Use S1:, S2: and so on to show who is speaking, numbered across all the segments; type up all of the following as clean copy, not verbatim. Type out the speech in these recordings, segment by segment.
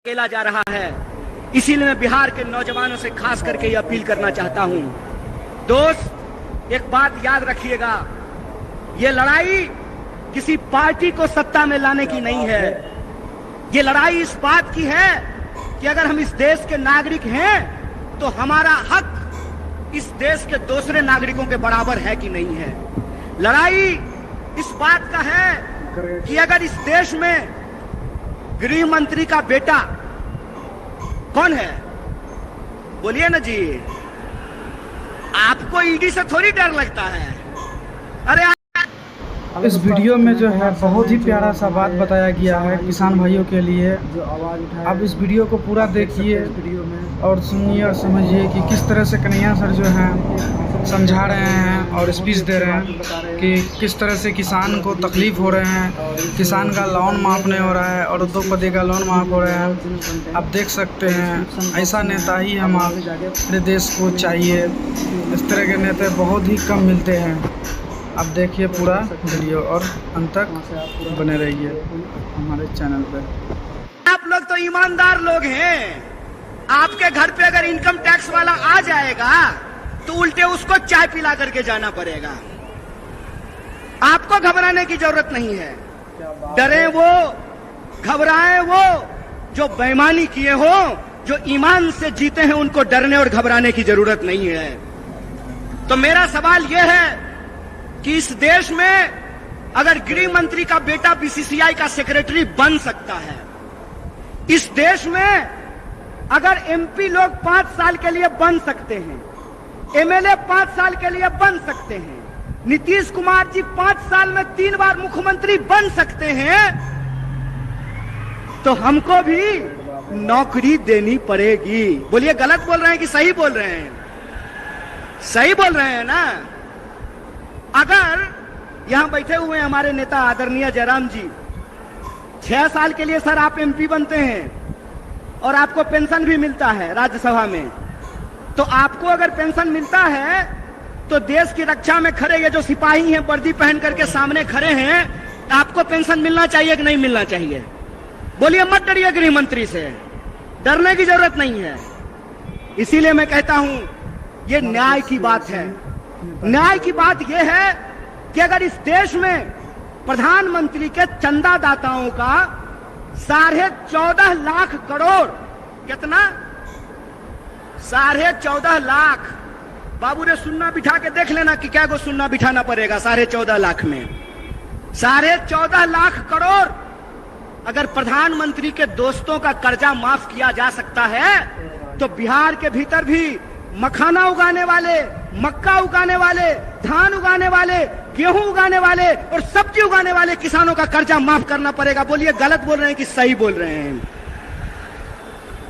S1: अकेला जा रहा है। इसीलिए मैं बिहार के नौजवानों से खास करके ये अपील करना चाहता हूं। दोस्त, एक बात याद रखिएगा, ये लड़ाई किसी पार्टी को सत्ता में लाने की नहीं है। ये लड़ाई इस बात की है कि अगर हम इस देश के नागरिक हैं तो हमारा हक इस देश के दूसरे नागरिकों के बराबर है कि नहीं है। लड़ाई इस बात का है कि अगर इस देश में गृह मंत्री का बेटा कौन है, बोलिए ना जी, आपको ईडी से थोड़ी डर लगता है। अरे
S2: इस वीडियो में जो है बहुत ही प्यारा सा बात बताया गया है किसान भाइयों के लिए। आप इस वीडियो को पूरा देखिए और सुनिए और समझिए कि किस तरह से कन्हैया सर जो हैं समझा रहे हैं और स्पीच दे रहे हैं कि किस तरह से किसान को तकलीफ़ हो रहे हैं, किसान का लोन माफ़ नहीं हो रहा है और उद्योगपति का लोन माफ़ हो रहा है। आप देख सकते हैं, ऐसा नेता ही हमारे देश को चाहिए। इस तरह के नेता बहुत ही कम मिलते हैं। आप देखिए पूरा वीडियो और अंत तक बने रहिए हमारे चैनल पर।
S1: आप लोग तो ईमानदार लोग हैं। आपके घर पे अगर इनकम टैक्स वाला आ जाएगा तो उल्टे उसको चाय पिला करके जाना पड़ेगा। आपको घबराने की जरूरत नहीं है। डरे वो, घबराए वो जो बेईमानी किए हो, जो ईमान से जीते हैं, उनको डरने और घबराने की जरूरत नहीं है। तो मेरा सवाल यह है कि इस देश में अगर गृह मंत्री का बेटा बीसीसीआई का सेक्रेटरी बन सकता है, इस देश में अगर एमपी लोग 5 साल के लिए बन सकते हैं, एमएलए 5 साल के लिए बन सकते हैं, नीतीश कुमार जी 5 साल में 3 बार मुख्यमंत्री बन सकते हैं, तो हमको भी नौकरी देनी पड़ेगी। बोलिए, गलत बोल रहे हैं कि सही बोल रहे हैं? सही बोल रहे हैं ना? अगर यहां बैठे हुए हमारे नेता आदरणीय जयराम जी 6 साल के लिए सर आप एमपी बनते हैं और आपको पेंशन भी मिलता है राज्यसभा में, तो आपको अगर पेंशन मिलता है तो देश की रक्षा में खड़े ये जो सिपाही हैं वर्दी पहन करके सामने खड़े हैं, आपको पेंशन मिलना चाहिए कि नहीं मिलना चाहिए? बोलिए, मत डरिए गृह मंत्री से, डरने की जरूरत नहीं है। इसीलिए मैं कहता हूं ये न्याय की बात है। न्याय की बात यह है कि अगर इस देश में प्रधानमंत्री के चंदादाताओं का 14.5 लाख करोड़, कितना? 14.5 लाख। बाबू रे, सुन्ना बिठा के देख लेना कि क्या को सुन्ना बिठाना पड़ेगा 14.5 लाख में। 14.5 लाख करोड़ अगर प्रधानमंत्री के दोस्तों का कर्जा माफ किया जा सकता है तो बिहार के भीतर भी मखाना उगाने वाले, मक्का उगाने वाले, धान उगाने वाले, गेहूं उगाने वाले और सब्जी उगाने वाले किसानों का कर्जा माफ करना पड़ेगा। बोलिए, गलत बोल रहे हैं कि सही बोल रहे हैं?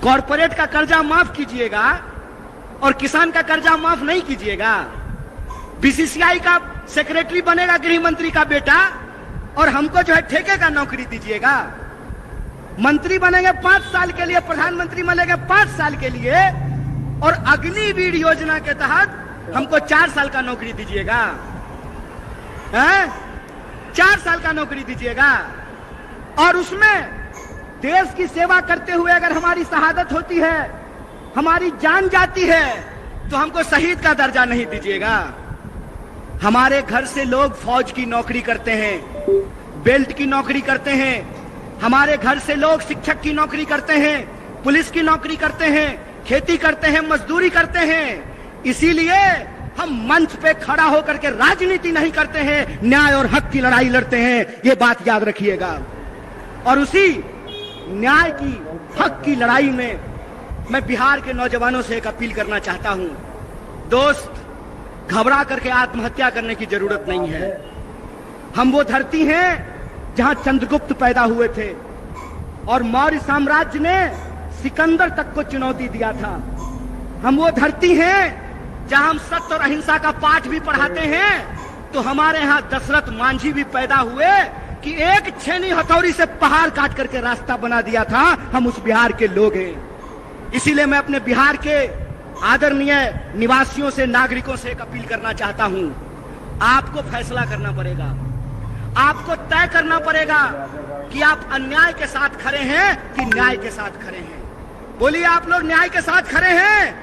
S1: कॉर्पोरेट का कर्जा माफ कीजिएगा और किसान का कर्जा माफ नहीं कीजिएगा। बीसीसीआई का सेक्रेटरी बनेगा गृह मंत्री का बेटा और हमको जो है ठेके का नौकरी दीजिएगा। मंत्री बनेंगे 5 साल के लिए, प्रधानमंत्री बनेंगे 5 साल के लिए और अग्निवीर योजना के तहत हमको 4 साल का नौकरी दीजिएगा। 4 साल का नौकरी दीजिएगा और उसमें देश की सेवा करते हुए अगर हमारी शहादत होती है, हमारी जान जाती है, तो हमको शहीद का दर्जा नहीं दीजिएगा। हमारे घर से लोग फौज की नौकरी करते हैं, बेल्ट की नौकरी करते हैं, हमारे घर से लोग शिक्षक की नौकरी करते हैं, पुलिस की नौकरी करते हैं, खेती करते हैं, मजदूरी करते हैं। इसीलिए हम मंच पे खड़ा होकर के राजनीति नहीं करते हैं, न्याय और हक की लड़ाई लड़ते हैं। ये बात याद रखिएगा। और उसी न्याय की, हक की लड़ाई में मैं बिहार के नौजवानों से एक अपील करना चाहता हूं। दोस्त, घबरा करके आत्महत्या करने की जरूरत नहीं है। हम वो धरती हैं जहां चंद्रगुप्त पैदा हुए थे और मौर्य साम्राज्य ने सिकंदर तक को चुनौती दिया था। हम वो धरती हैं जहां हम सत्य और अहिंसा का पाठ भी पढ़ाते हैं। तो हमारे यहाँ दशरथ मांझी भी पैदा हुए कि एक छेनी हथौड़ी से पहाड़ काट करके रास्ता बना दिया था। हम उस बिहार के लोग हैं। इसीलिए मैं अपने बिहार के आदरणीय निवासियों से, नागरिकों से एक अपील करना चाहता हूं। आपको फैसला करना पड़ेगा। आपको तय करना पड़ेगा कि आप अन्याय के साथ खड़े हैं कि न्याय के साथ खड़े हैं। बोलिए, आप लोग न्याय के साथ खड़े हैं?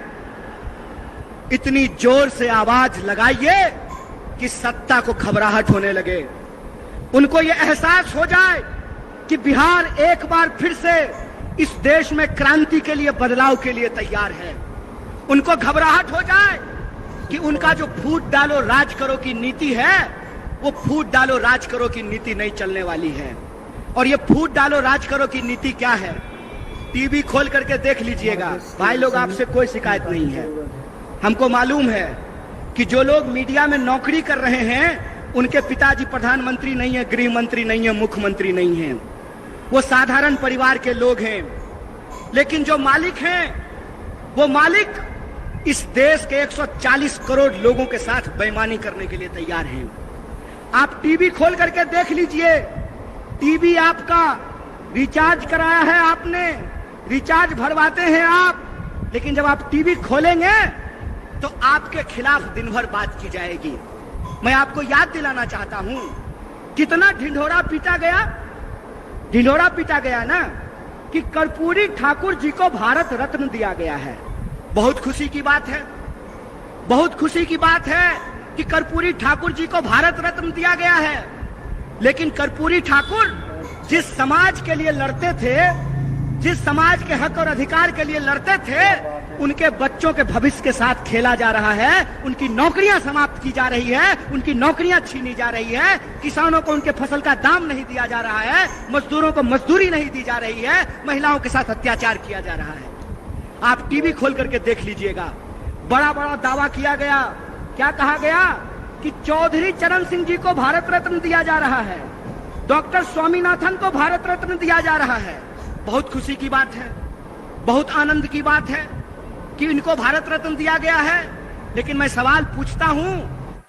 S1: इतनी जोर से आवाज लगाइए कि सत्ता को घबराहट होने लगे, उनको यह एहसास हो जाए कि बिहार एक बार फिर से इस देश में क्रांति के लिए, बदलाव के लिए तैयार है। उनको घबराहट हो जाए कि उनका जो फूट डालो राज करो की नीति है, वो फूट डालो राज करो की नीति नहीं चलने वाली है। और ये फूट डालो राज करो की नीति क्या है? टीवी खोल करके देख लीजिएगा भाई लोग, आपसे कोई शिकायत नहीं है। हमको मालूम है कि जो लोग मीडिया में नौकरी कर रहे हैं उनके पिताजी प्रधानमंत्री नहीं है, गृह मंत्री नहीं है, मुख्यमंत्री नहीं है, वो साधारण परिवार के लोग हैं। लेकिन जो मालिक हैं वो मालिक इस देश के 140 करोड़ लोगों के साथ बेईमानी करने के लिए तैयार हैं। आप टीवी खोल करके देख लीजिए, टीवी आपका रिचार्ज कराया है आपने, रिचार्ज भरवाते हैं आप, लेकिन जब आप टीवी खोलेंगे तो आपके खिलाफ दिन भर बात की जाएगी। मैं आपको याद दिलाना चाहता हूं, कितना ढिंढोरा पीटा गया, ढिंढोरा पीटा गया ना कि कर्पूरी ठाकुर जी को भारत रत्न दिया गया है। बहुत खुशी की बात है, बहुत खुशी की बात है कि कर्पूरी ठाकुर जी को भारत रत्न दिया गया है। लेकिन कर्पूरी ठाकुर जिस समाज के लिए लड़ते थे, जिस समाज के हक और अधिकार के लिए लड़ते थे, उनके बच्चों के भविष्य के साथ खेला जा रहा है, उनकी नौकरियां समाप्त की जा रही है, उनकी नौकरियां छीनी जा रही है, किसानों को उनके फसल का दाम नहीं दिया जा रहा है, मजदूरों को मजदूरी नहीं दी जा रही है, महिलाओं के साथ अत्याचार किया जा रहा है। आप टीवी खोल करके देख लीजिएगा, बड़ा बड़ा दावा किया गया, क्या कहा गया कि चौधरी चरण सिंह जी को भारत रत्न दिया जा रहा है, डॉक्टर स्वामीनाथन को भारत रत्न दिया जा रहा है। बहुत खुशी की बात है, बहुत आनंद की बात है कि इनको भारत रत्न दिया गया है। लेकिन मैं सवाल पूछता हूं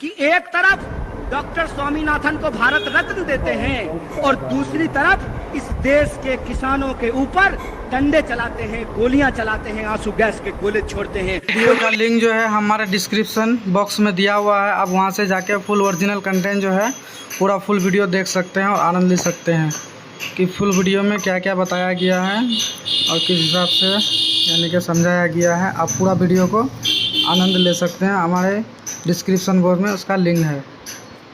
S1: कि एक तरफ डॉक्टर स्वामीनाथन को भारत रत्न देते हैं और दूसरी तरफ इस देश के किसानों के ऊपर डंडे चलाते हैं, गोलियां चलाते हैं, आंसू गैस के गोले छोड़ते हैं।
S2: वीडियो का लिंक जो है हमारे डिस्क्रिप्शन बॉक्स में दिया हुआ है, आप वहां से जाके फुल ओरिजिनल कंटेंट जो है पूरा फुल वीडियो देख सकते हैं और आनंद ले सकते हैं कि फुल वीडियो में क्या क्या बताया गया है और किस हिसाब से यानी कि समझाया गया है। आप पूरा वीडियो को आनंद ले सकते हैं, हमारे डिस्क्रिप्शन बॉक्स में उसका लिंक है।